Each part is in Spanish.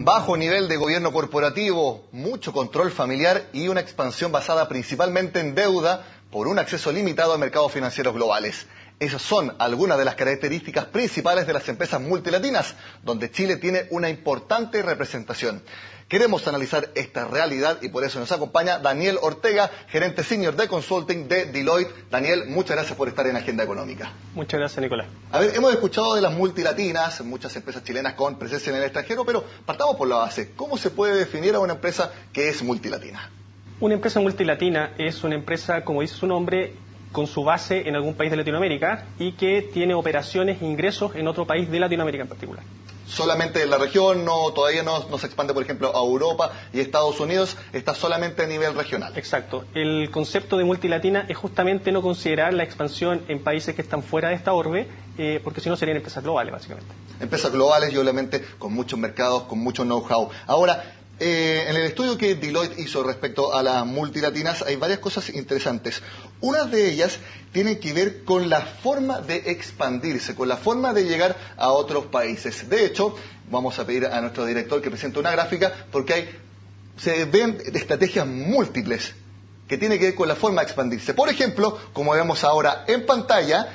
Bajo nivel de gobierno corporativo, mucho control familiar y una expansión basada principalmente en deuda por un acceso limitado a mercados financieros globales. Esas son algunas de las características principales de las empresas multilatinas, donde Chile tiene una importante representación. Queremos analizar esta realidad y por eso nos acompaña Daniel Ortega, gerente senior de consulting de Deloitte. Daniel, muchas gracias por estar en Agenda Económica. Muchas gracias, Nicolás. A ver, hemos escuchado de las multilatinas, muchas empresas chilenas con presencia en el extranjero, pero partamos por la base. ¿Cómo se puede definir a una empresa que es multilatina? Una empresa multilatina es una empresa, como dice su nombre, con su base en algún país de Latinoamérica y que tiene operaciones e ingresos en otro país de Latinoamérica en particular. Solamente en la región, todavía no se expande, por ejemplo, a Europa y Estados Unidos, está solamente a nivel regional. Exacto. El concepto de multilatina es justamente no considerar la expansión en países que están fuera de esta orbe, porque si no serían empresas globales, básicamente. Empresas globales y obviamente con muchos mercados, con mucho know-how. Ahora, en el estudio que Deloitte hizo respecto a las multilatinas hay varias cosas interesantes. Una de ellas tiene que ver con la forma de expandirse, con la forma de llegar a otros países. De hecho, vamos a pedir a nuestro director que presente una gráfica porque se ven estrategias múltiples que tienen que ver con la forma de expandirse. Por ejemplo, como vemos ahora en pantalla,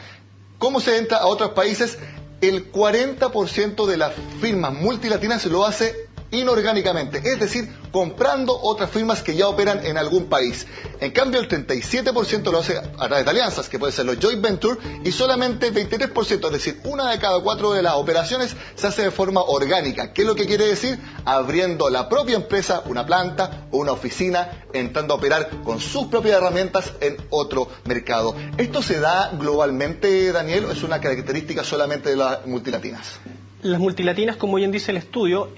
cómo se entra a otros países. El 40% de las firmas multilatinas lo hace inorgánicamente, es decir, comprando otras firmas que ya operan en algún país. En cambio, el 37% lo hace a través de alianzas, que pueden ser los joint venture, y solamente 23%, es decir, una de cada 4 de las operaciones se hace de forma orgánica. ¿Qué es lo que quiere decir? Abriendo la propia empresa, una planta o una oficina, entrando a operar con sus propias herramientas en otro mercado. ¿Esto se da globalmente, Daniel, o es una característica solamente de las multilatinas? Las multilatinas, como bien dice el estudio,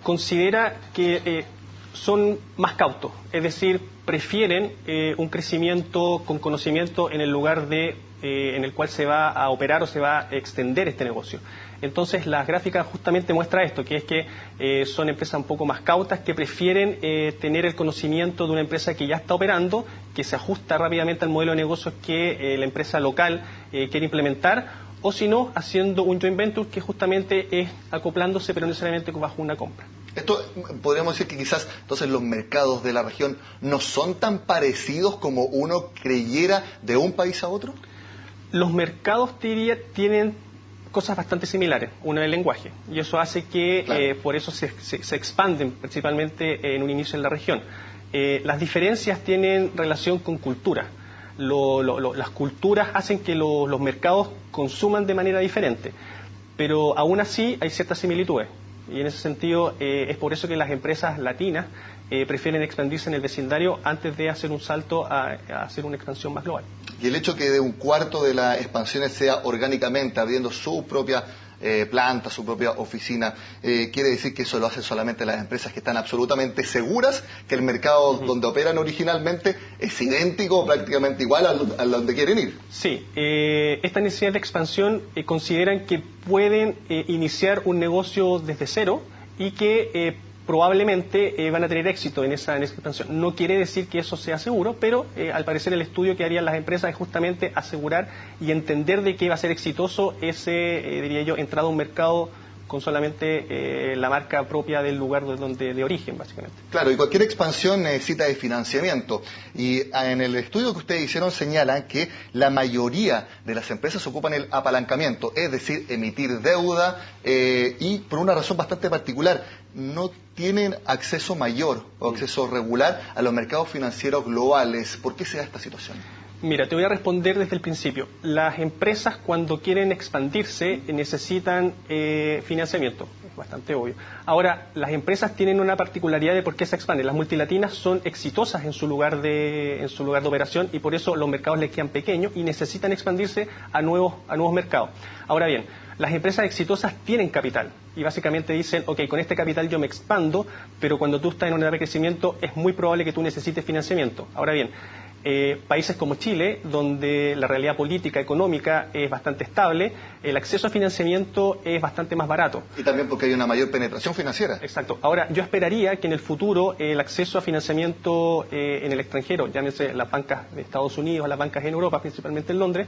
considera que son más cautos, es decir, prefieren un crecimiento con conocimiento en el lugar en el cual se va a operar o se va a extender este negocio. Entonces, las gráficas justamente muestra esto, que es que son empresas un poco más cautas que prefieren tener el conocimiento de una empresa que ya está operando, que se ajusta rápidamente al modelo de negocios que la empresa local quiere implementar, o si no, haciendo un joint venture que justamente es acoplándose, pero no necesariamente bajo una compra. Esto podríamos decir que quizás entonces los mercados de la región no son tan parecidos como uno creyera de un país a otro. Los mercados, te diría, tienen cosas bastante similares. Uno es el lenguaje, y eso hace que claro, por eso se expanden principalmente en un inicio en la región. Las diferencias tienen relación con cultura. Las culturas hacen que los mercados consuman de manera diferente, pero aún así hay ciertas similitudes. Y en ese sentido es por eso que las empresas latinas prefieren expandirse en el vecindario antes de hacer un salto a hacer una expansión más global. Y el hecho que de un cuarto de las expansiones sea orgánicamente, abriendo su propia planta, su propia oficina, quiere decir que eso lo hacen solamente las empresas que están absolutamente seguras que el mercado donde operan originalmente es idéntico, prácticamente igual a donde quieren ir. Sí, esta necesidad de expansión consideran que pueden iniciar un negocio desde cero y que probablemente van a tener éxito en esa expansión. No quiere decir que eso sea seguro, pero al parecer el estudio que harían las empresas es justamente asegurar y entender de que va a ser exitoso ese, diría yo, entrada a un mercado con solamente la marca propia del lugar de origen, básicamente. Claro, y cualquier expansión necesita de financiamiento. Y en el estudio que ustedes hicieron señalan que la mayoría de las empresas ocupan el apalancamiento, es decir, emitir deuda y por una razón bastante particular, no tienen acceso mayor o acceso regular a los mercados financieros globales. ¿Por qué se da esta situación? Mira, te voy a responder desde el principio. Las empresas cuando quieren expandirse necesitan financiamiento, es bastante obvio. Ahora, las empresas tienen una particularidad de por qué se expanden. Las multilatinas son exitosas en su lugar de operación y por eso los mercados les quedan pequeños y necesitan expandirse a nuevos mercados. Ahora bien, las empresas exitosas tienen capital y básicamente dicen, ok, con este capital yo me expando, pero cuando tú estás en una etapa de crecimiento es muy probable que tú necesites financiamiento. Ahora bien, países como Chile, donde la realidad política, económica es bastante estable, el acceso a financiamiento es bastante más barato. Y también porque hay una mayor penetración financiera. Exacto. Ahora, yo esperaría que en el futuro el acceso a financiamiento en el extranjero, llámese las bancas de Estados Unidos, las bancas en Europa, principalmente en Londres,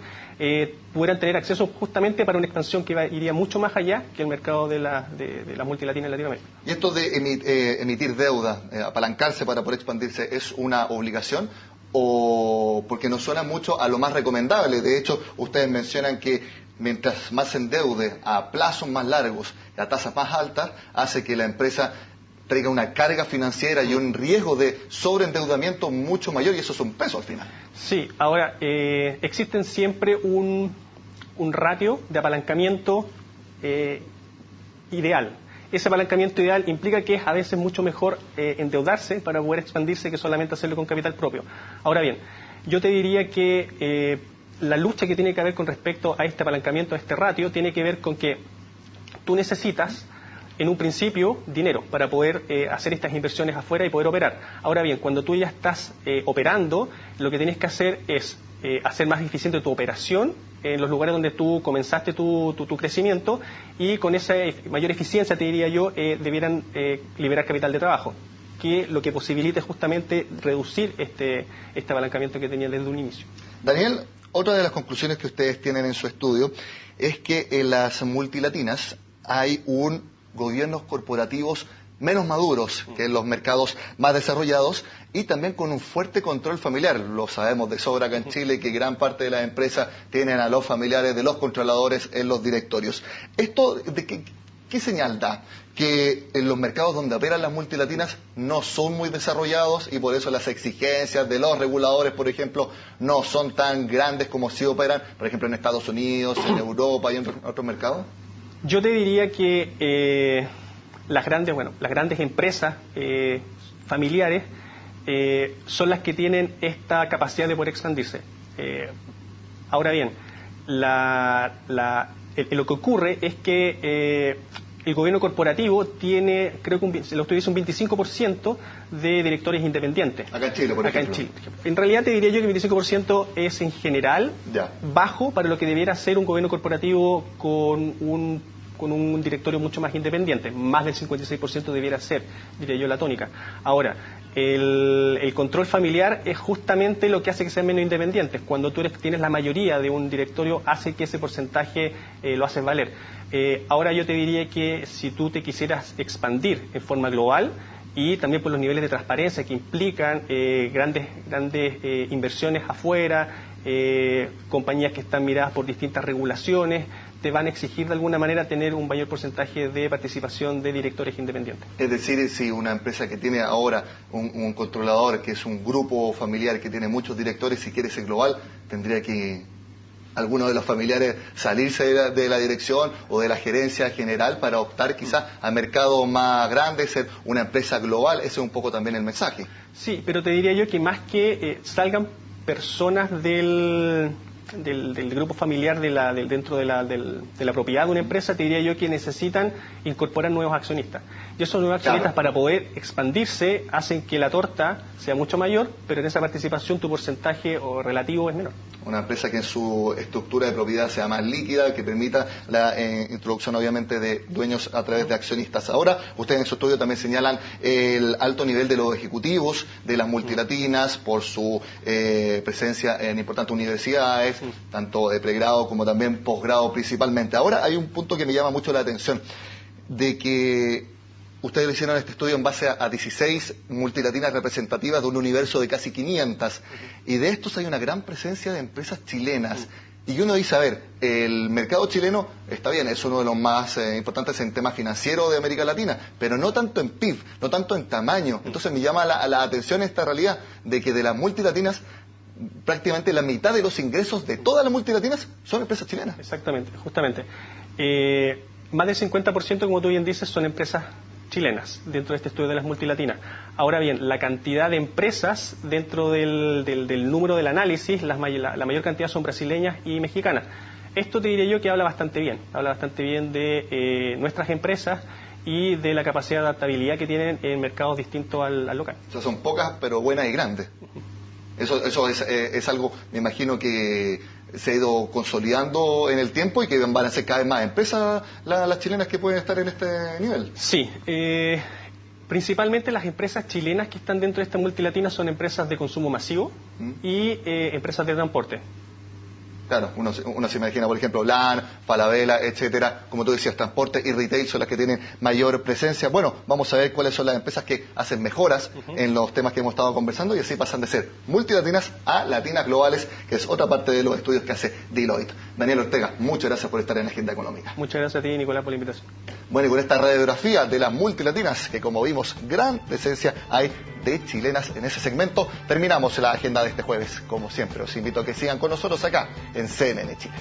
pudieran tener acceso justamente para una expansión que iría mucho más allá que el mercado de las multilatinas en Latinoamérica. ¿Y esto de emitir deuda, apalancarse para poder expandirse, es una obligación? ¿O porque nos suena mucho a lo más recomendable? De hecho, ustedes mencionan que mientras más se endeude a plazos más largos y a tasas más altas, hace que la empresa traiga una carga financiera y un riesgo de sobreendeudamiento mucho mayor, y eso es un peso al final. Sí, ahora, existen siempre un ratio de apalancamiento ideal. Ese apalancamiento ideal implica que es a veces mucho mejor endeudarse para poder expandirse que solamente hacerlo con capital propio. Ahora bien, yo te diría que la lucha que tiene que haber con respecto a este apalancamiento, a este ratio, tiene que ver con que tú necesitas, en un principio, dinero para poder hacer estas inversiones afuera y poder operar. Ahora bien, cuando tú ya estás operando, lo que tienes que hacer es hacer más eficiente tu operación en los lugares donde tú comenzaste tu crecimiento, y con esa mayor eficiencia, te diría yo, debieran liberar capital de trabajo, que lo que posibilite justamente reducir este apalancamiento que tenían desde un inicio. Daniel, otra de las conclusiones que ustedes tienen en su estudio es que en las multilatinas hay gobiernos corporativos menos maduros que en los mercados más desarrollados, y también con un fuerte control familiar. Lo sabemos de sobra acá en Chile, que gran parte de las empresas tienen a los familiares de los controladores en los directorios. ¿Esto qué señal da? Que en los mercados donde operan las multilatinas no son muy desarrollados, y por eso las exigencias de los reguladores, por ejemplo, no son tan grandes como si operan, por ejemplo, en Estados Unidos, en Europa y en otros mercados. Yo te diría que las grandes empresas familiares son las que tienen esta capacidad de poder expandirse. Ahora bien, lo que ocurre es que el gobierno corporativo tiene, creo que el estudio dice un 25% de directores independientes. Acá en Chile, por ejemplo. En Chile. En realidad te diría yo que el 25% es en general bajo para lo que debiera ser un gobierno corporativo con un directorio mucho más independiente. Más del 56% debiera ser, diría yo, la tónica. Ahora, el control familiar es justamente lo que hace que sean menos independientes. Cuando tú tienes la mayoría de un directorio, hace que ese porcentaje lo haces valer. Ahora yo te diría que si tú te quisieras expandir en forma global, y también por los niveles de transparencia que implican grandes inversiones afuera, compañías que están miradas por distintas regulaciones, te van a exigir de alguna manera tener un mayor porcentaje de participación de directores independientes. Es decir, si una empresa que tiene ahora un controlador, que es un grupo familiar que tiene muchos directores, si quiere ser global, tendría que alguno de los familiares salirse de la dirección o de la gerencia general para optar quizás a mercados más grandes, ser una empresa global. Ese es un poco también el mensaje. Sí, pero te diría yo que más que salgan personas del grupo familiar dentro de la propiedad de una empresa, te diría yo que necesitan incorporar nuevos accionistas. Y esos nuevos accionistas, para poder expandirse, hacen que la torta sea mucho mayor, pero en esa participación tu porcentaje relativo es menor. Una empresa que en su estructura de propiedad sea más líquida, que permita la introducción obviamente de dueños a través de accionistas. Ahora, ustedes en su estudio también señalan el alto nivel de los ejecutivos de las multilatinas por su presencia en importantes universidades, tanto de pregrado como también posgrado principalmente. Ahora hay un punto que me llama mucho la atención, de que ustedes hicieron este estudio en base a 16 multilatinas representativas de un universo de casi 500, y de estos hay una gran presencia de empresas chilenas. Y uno dice, a ver, el mercado chileno está bien, es uno de los más importantes en temas financieros de América Latina, pero no tanto en PIB, no tanto en tamaño. Entonces me llama la atención esta realidad de que de las multilatinas, prácticamente la mitad de los ingresos de todas las multilatinas son empresas chilenas. Exactamente, justamente. Más del 50%, como tú bien dices, son empresas chilenas dentro de este estudio de las multilatinas. Ahora bien, la cantidad de empresas dentro del número del análisis, la mayor cantidad son brasileñas y mexicanas. Esto te diría yo que habla bastante bien de nuestras empresas y de la capacidad de adaptabilidad que tienen en mercados distintos al local. O sea, son pocas pero buenas y grandes. Eso es algo, me imagino que se ha ido consolidando en el tiempo y que van a ser cada vez más empresas las chilenas que pueden estar en este nivel. Sí, principalmente las empresas chilenas que están dentro de esta multilatina son empresas de consumo masivo y empresas de transporte. Claro, uno se imagina, por ejemplo, LAN, Falabella, etcétera, como tú decías, transporte y retail son las que tienen mayor presencia. Bueno, vamos a ver cuáles son las empresas que hacen mejoras en los temas que hemos estado conversando y así pasan de ser multilatinas a latinas globales, que es otra parte de los estudios que hace Deloitte. Daniel Ortega, muchas gracias por estar en Agenda Económica. Muchas gracias a ti, Nicolás, por la invitación. Bueno, y con esta radiografía de las multilatinas, que como vimos, gran presencia hay de chilenas en ese segmento, terminamos la agenda de este jueves. Como siempre, os invito a que sigan con nosotros acá en CNN Chile.